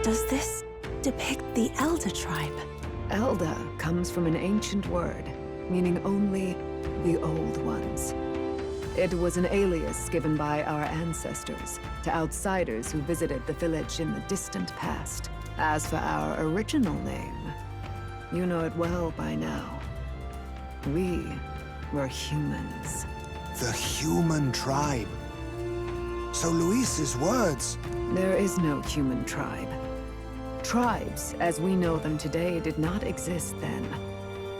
Does this depict the Elder tribe? Elder comes from an ancient word, meaning only the Old Ones. It was an alias given by our ancestors to outsiders who visited the village in the distant past. As for our original name, you know it well by now. We were humans. The human tribe. So Luis's words... There is no human tribe. Tribes, as we know them today, did not exist then.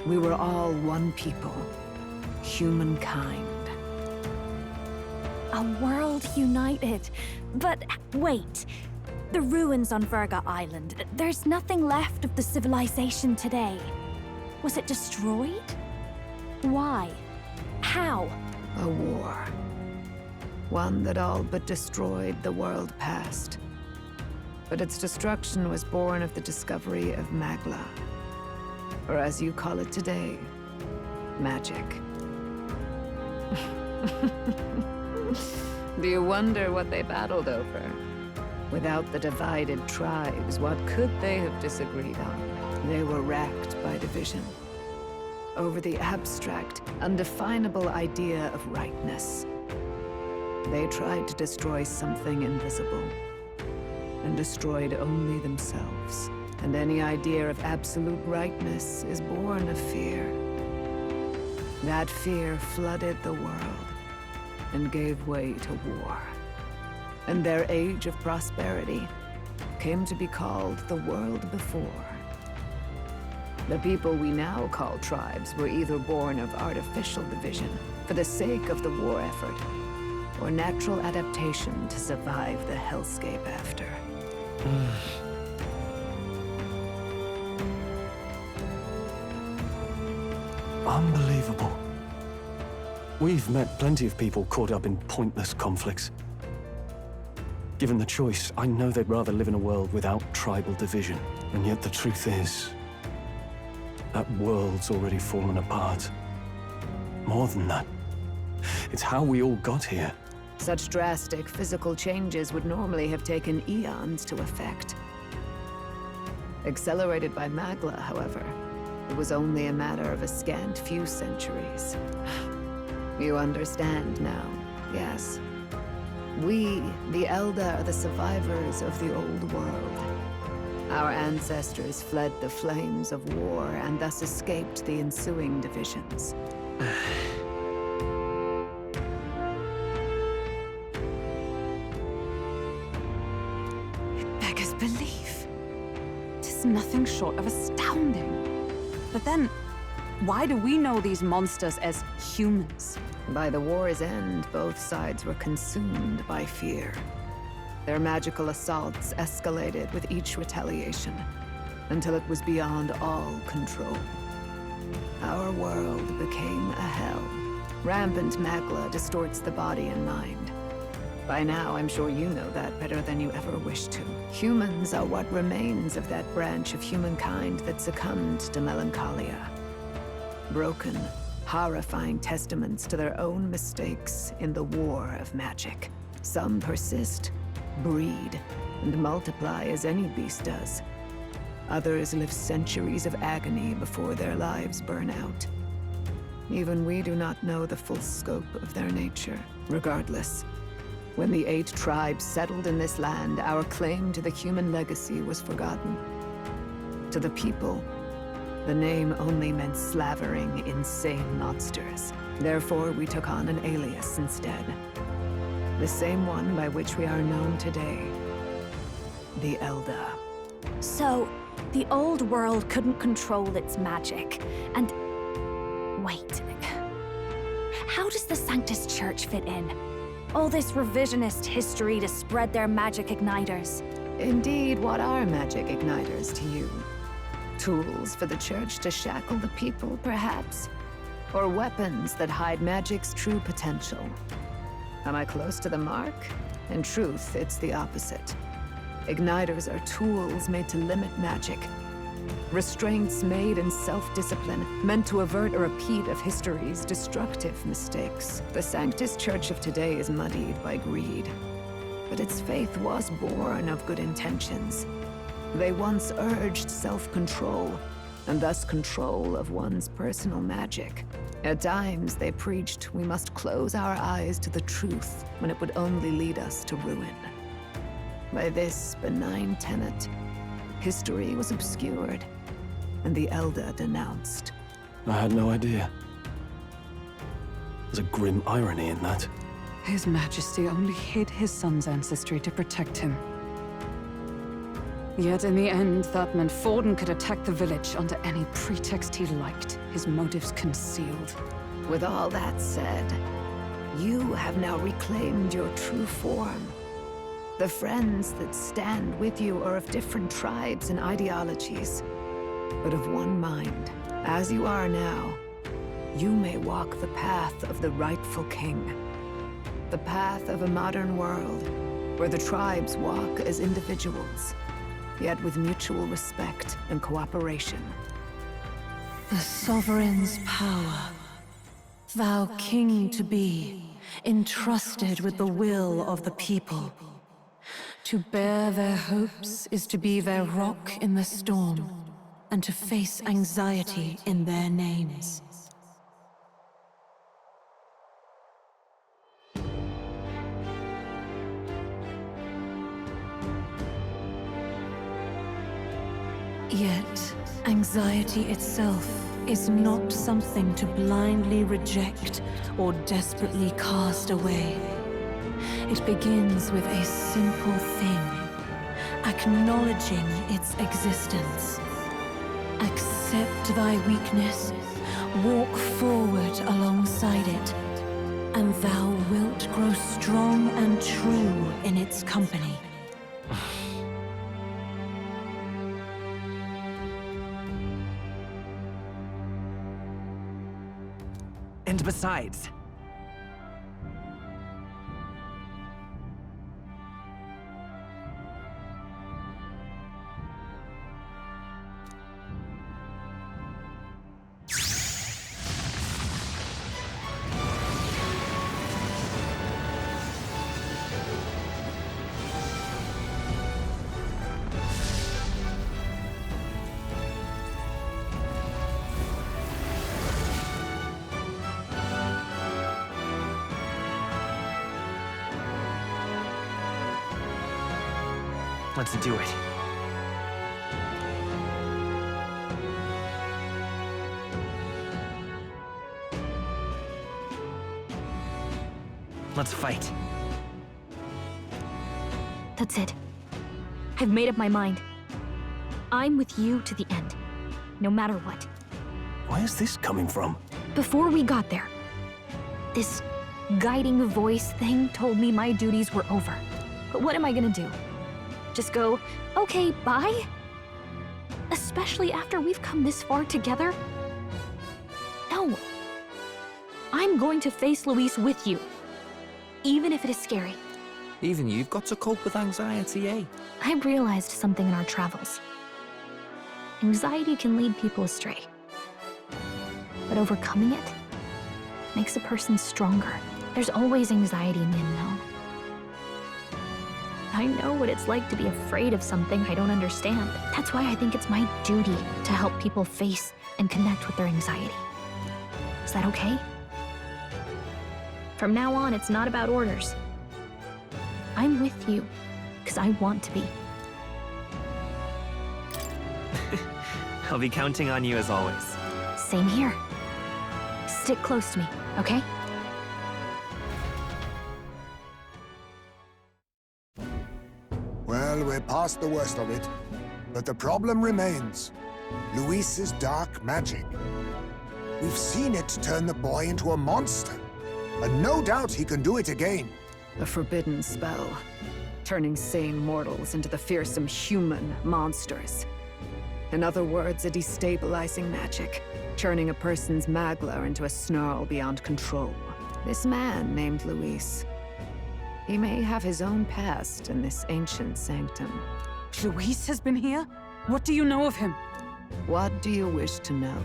We were all one people. Humankind. A world united. But wait. The ruins on Virga Island. There's nothing left of the civilization today. Was it destroyed? Why? How? A war. One that all but destroyed the world past. But its destruction was born of the discovery of Magla. Or as you call it today, magic. Do you wonder what they battled over? Without the divided tribes, what could they have disagreed on? They were racked by division. Over the abstract, undefinable idea of rightness. They tried to destroy something invisible, and destroyed only themselves. And any idea of absolute rightness is born of fear. That fear flooded the world, and gave way to war. And their age of prosperity came to be called the world before. The people we now call tribes were either born of artificial division for the sake of the war effort, or natural adaptation to survive the hellscape after. Unbelievable. We've met plenty of people caught up in pointless conflicts. Given the choice, I know they'd rather live in a world without tribal division. And yet the truth is, that world's already fallen apart. More than that, it's how we all got here. Such drastic physical changes would normally have taken eons to effect. Accelerated by Magla, however, it was only a matter of a scant few centuries. You understand now, yes? We, the Elder, are the survivors of the old world. Our ancestors fled the flames of war and thus escaped the ensuing divisions. It beggars belief. 'Tis nothing short of astounding. But then, why do we know these monsters as humans? By the war's end, both sides were consumed by fear. Their magical assaults escalated with each retaliation, until it was beyond all control. Our world became a hell. Rampant Magla distorts the body and mind. By now, I'm sure you know that better than you ever wished to. Humans are what remains of that branch of humankind that succumbed to melancholia. Broken, horrifying testaments to their own mistakes in the war of magic. Some persist, breed, and multiply as any beast does. Others live centuries of agony before their lives burn out. Even we do not know the full scope of their nature. Regardless, when the 8 tribes settled in this land, our claim to the human legacy was forgotten. To the people, the name only meant slavering, insane monsters. Therefore, we took on an alias instead. The same one by which we are known today. The Elder. So, the old world couldn't control its magic, and... Wait. How does the Sanctus Church fit in? All this revisionist history to spread their magic igniters. Indeed, what are magic igniters to you? Tools for the Church to shackle the people, perhaps? Or weapons that hide magic's true potential? Am I close to the mark? In truth, it's the opposite. Igniters are tools made to limit magic. Restraints made in self-discipline, meant to avert a repeat of history's destructive mistakes. The Sanctus Church of today is muddied by greed. But its faith was born of good intentions. They once urged self-control, and thus control of one's personal magic. At times, they preached we must close our eyes to the truth when it would only lead us to ruin. By this benign tenet, history was obscured, and the Elder denounced. I had no idea. There's a grim irony in that. His Majesty only hid his son's ancestry to protect him. Yet in the end, that meant Forden could attack the village under any pretext he liked, his motives concealed. With all that said, you have now reclaimed your true form. The friends that stand with you are of different tribes and ideologies, but of one mind. As you are now, you may walk the path of the rightful king. The path of a modern world, where the tribes walk as individuals, yet with mutual respect and cooperation. The sovereign's power, thou king to be, entrusted with the will of the people. To bear their hopes is to be their rock in the storm, and to face anxiety in their names. Yet, anxiety itself is not something to blindly reject or desperately cast away. It begins with a simple thing, acknowledging its existence. Accept thy weakness, walk forward alongside it, and thou wilt grow strong and true in its company. And besides, let's do it. Let's fight. That's it. I've made up my mind. I'm with you to the end, no matter what. Where is this coming from? Before we got there, this guiding voice thing told me my duties were over. But what am I gonna do? Just go, okay, bye? Especially after we've come this far together? No. I'm going to face Luis with you, even if it is scary. Even you've got to cope with anxiety, eh? I realized something in our travels. Anxiety can lead people astray. But overcoming it makes a person stronger. There's always anxiety in the unknown. I know what it's like to be afraid of something I don't understand. That's why I think it's my duty to help people face and connect with their anxiety. Is that okay? From now on, it's not about orders. I'm with you, because I want to be. I'll be counting on you as always. Same here. Stick close to me, okay? Well, we're past the worst of it. But the problem remains. Luis's dark magic. We've seen it turn the boy into a monster. And no doubt he can do it again. A forbidden spell, turning sane mortals into the fearsome human monsters. In other words, a destabilizing magic, turning a person's magla into a snarl beyond control. This man named Luis, he may have his own past in this ancient sanctum. Luis has been here? What do you know of him? What do you wish to know?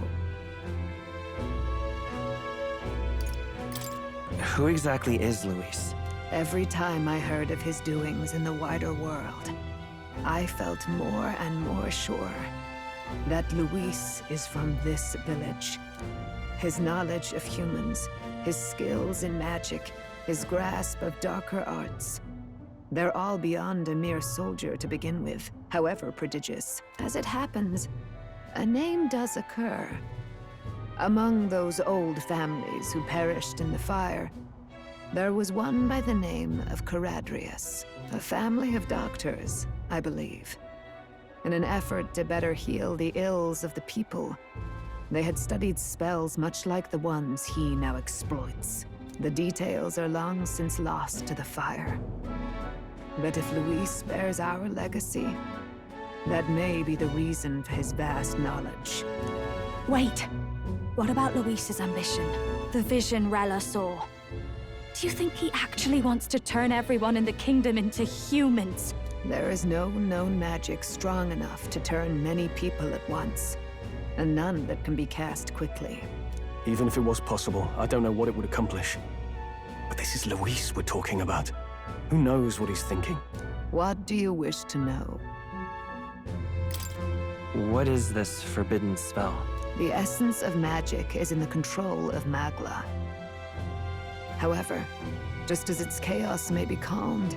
Who exactly is Luis? Every time I heard of his doings in the wider world, I felt more and more sure that Luis is from this village. His knowledge of humans, his skills in magic, his grasp of darker arts. They're all beyond a mere soldier to begin with, however prodigious. As it happens, a name does occur. Among those old families who perished in the fire, there was one by the name of Caradrius, a family of doctors, I believe. In an effort to better heal the ills of the people, they had studied spells much like the ones he now exploits. The details are long since lost to the fire. But if Luis bears our legacy, that may be the reason for his vast knowledge. Wait, what about Luis's ambition? The vision Rella saw? Do you think he actually wants to turn everyone in the kingdom into humans? There is no known magic strong enough to turn many people at once, and none that can be cast quickly. Even if it was possible, I don't know what it would accomplish. But this is Luis we're talking about. Who knows what he's thinking? What do you wish to know? What is this forbidden spell? The essence of magic is in the control of Magla. However, just as its chaos may be calmed,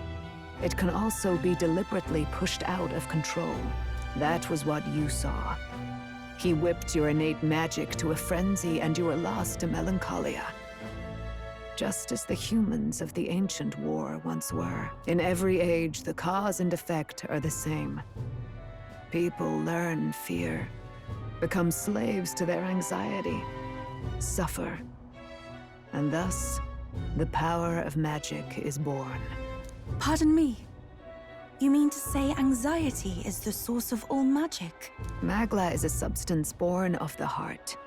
it can also be deliberately pushed out of control. That was what you saw. He whipped your innate magic to a frenzy and you were lost to melancholia. Just as the humans of the ancient war once were. In every age, the cause and effect are the same. People learn fear, become slaves to their anxiety, suffer, and thus, the power of magic is born. Pardon me. You mean to say anxiety is the source of all magic? Magla is a substance born of the heart,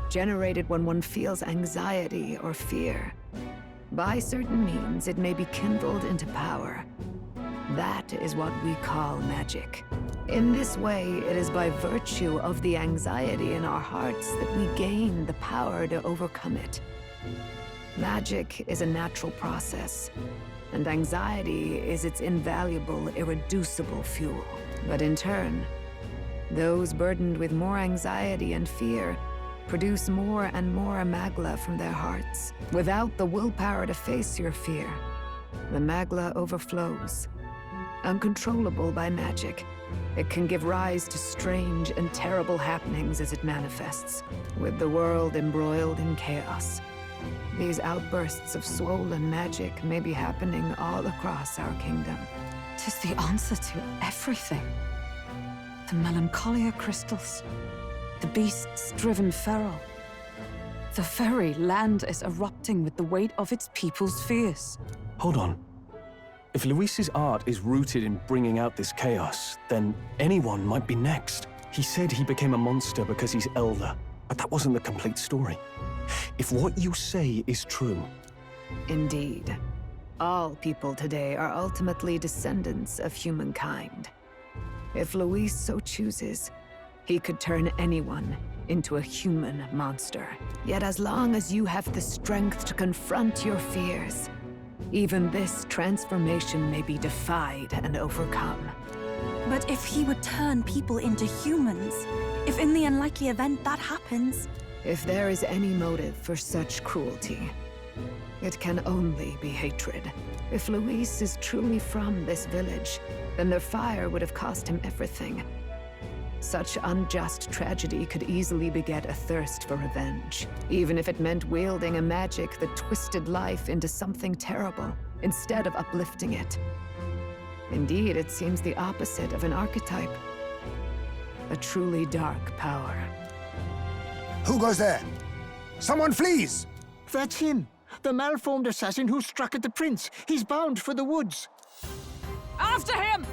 generated when one feels anxiety or fear. By certain means, it may be kindled into power. That is what we call magic. In this way, it is by virtue of the anxiety in our hearts that we gain the power to overcome it. Magic is a natural process, and anxiety is its invaluable, irreducible fuel. But in turn, those burdened with more anxiety and fear produce more and more Magla from their hearts. Without the willpower to face your fear, the Magla overflows. Uncontrollable by magic, it can give rise to strange and terrible happenings as it manifests, with the world embroiled in chaos. These outbursts of swollen magic may be happening all across our kingdom. 'Tis the answer to everything. The melancholia crystals, the beasts driven feral. The very land is erupting with the weight of its people's fears. Hold on. If Luis's art is rooted in bringing out this chaos, then anyone might be next. He said he became a monster because he's elder, but that wasn't the complete story. If what you say is true... Indeed. All people today are ultimately descendants of humankind. If Luis so chooses, he could turn anyone into a human monster. Yet as long as you have the strength to confront your fears, even this transformation may be defied and overcome. But if he would turn people into humans, if in the unlikely event that happens... If there is any motive for such cruelty, it can only be hatred. If Luis is truly from this village, then their fire would have cost him everything. Such unjust tragedy could easily beget a thirst for revenge, even if it meant wielding a magic that twisted life into something terrible, instead of uplifting it. Indeed, it seems the opposite of an archetype. A truly dark power. Who goes there? Someone flees! That's him! The malformed assassin who struck at the prince. He's bound for the woods. After him!